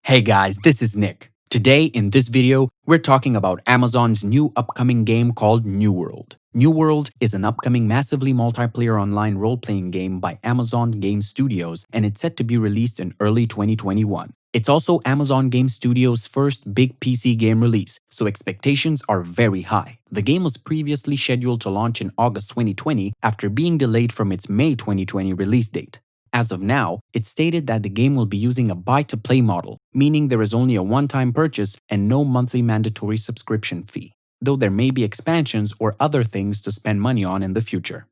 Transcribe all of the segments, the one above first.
Hey guys, this is Nick. Today in this video, we're talking about Amazon's new upcoming game called New World. New World is an upcoming massively multiplayer online role-playing game by Amazon Game Studios, and it's set to be released in early 2021. It's also Amazon Game Studios' first big PC game release, so expectations are very high. The game was previously scheduled to launch in August 2020 after being delayed from its May 2020 release date. As of now, it's stated that the game will be using a buy-to-play model, meaning there is only a one-time purchase and no monthly mandatory subscription fee, though there may be expansions or other things to spend money on in the future.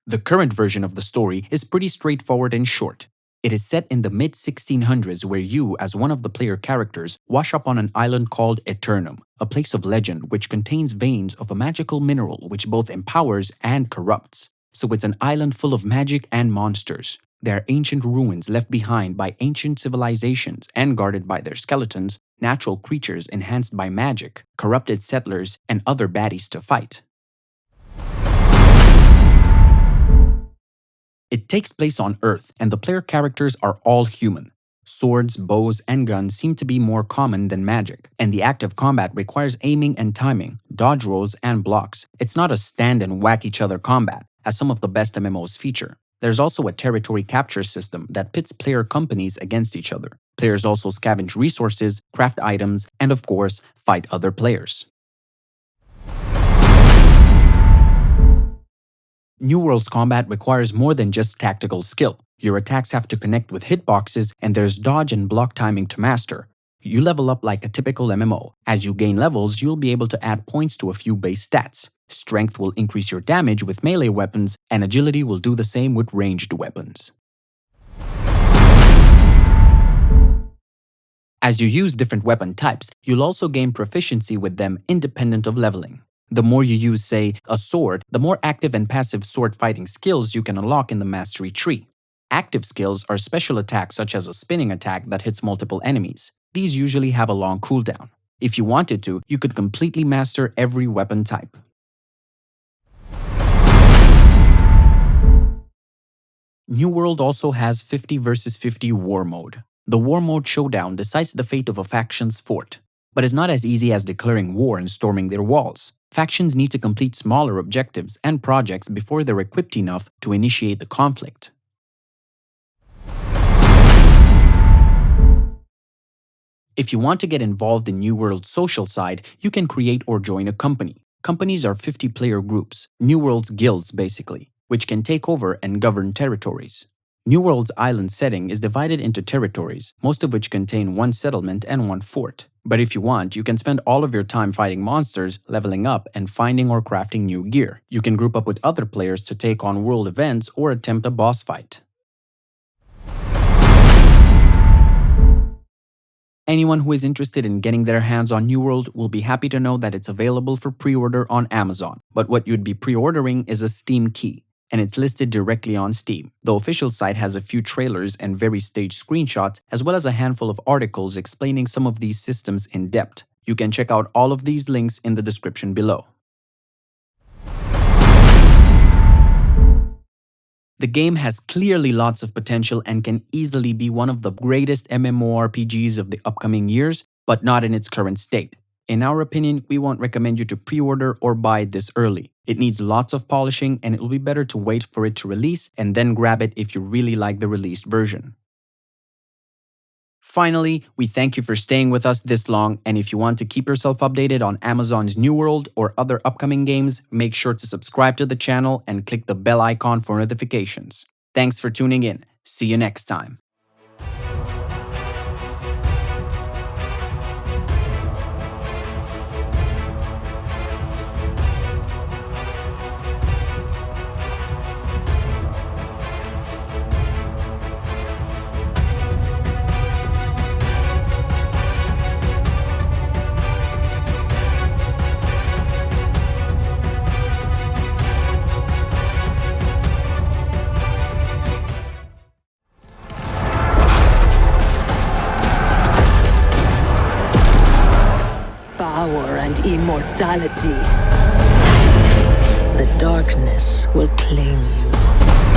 The current version of the story is pretty straightforward and short. It is set in the mid-1600s where you, as one of the player characters, wash up on an island called Eternum, a place of legend which contains veins of a magical mineral which both empowers and corrupts. So it's an island full of magic and monsters. There are ancient ruins left behind by ancient civilizations and guarded by their skeletons, natural creatures enhanced by magic, corrupted settlers, and other baddies to fight. It takes place on Earth, and the player characters are all human. Swords, bows, and guns seem to be more common than magic, and the active combat requires aiming and timing, dodge rolls, and blocks. It's not a stand and whack each other combat, as some of the best MMOs feature. There's also a territory capture system that pits player companies against each other. Players also scavenge resources, craft items, and of course, fight other players. New World's combat requires more than just tactical skill. Your attacks have to connect with hitboxes, and there's dodge and block timing to master. You level up like a typical MMO. As you gain levels, you'll be able to add points to a few base stats. Strength will increase your damage with melee weapons, and agility will do the same with ranged weapons. As you use different weapon types, you'll also gain proficiency with them independent of leveling. The more you use, say, a sword, the more active and passive sword fighting skills you can unlock in the mastery tree. Active skills are special attacks such as a spinning attack that hits multiple enemies. These usually have a long cooldown. If you wanted to, you could completely master every weapon type. New World also has 50 vs 50 War Mode. The War Mode showdown decides the fate of a faction's fort, but is not as easy as declaring war and storming their walls. Factions need to complete smaller objectives and projects before they're equipped enough to initiate the conflict. If you want to get involved in New World's social side, you can create or join a company. Companies are 50-player groups, New World's guilds basically, which can take over and govern territories. New World's island setting is divided into territories, most of which contain one settlement and one fort. But if you want, you can spend all of your time fighting monsters, leveling up, and finding or crafting new gear. You can group up with other players to take on world events or attempt a boss fight. Anyone who is interested in getting their hands on New World will be happy to know that it's available for pre-order on Amazon. But what you'd be pre-ordering is a Steam key, and it's listed directly on Steam. The official site has a few trailers and very staged screenshots, as well as a handful of articles explaining some of these systems in depth. You can check out all of these links in the description below. The game has clearly lots of potential and can easily be one of the greatest MMORPGs of the upcoming years, but not in its current state. In our opinion, we won't recommend you to pre-order or buy it this early. It needs lots of polishing, and it will be better to wait for it to release and then grab it if you really like the released version. Finally, we thank you for staying with us this long, and if you want to keep yourself updated on Amazon's New World or other upcoming games, make sure to subscribe to the channel and click the bell icon for notifications. Thanks for tuning in. See you next time. Power and immortality. The darkness will claim you.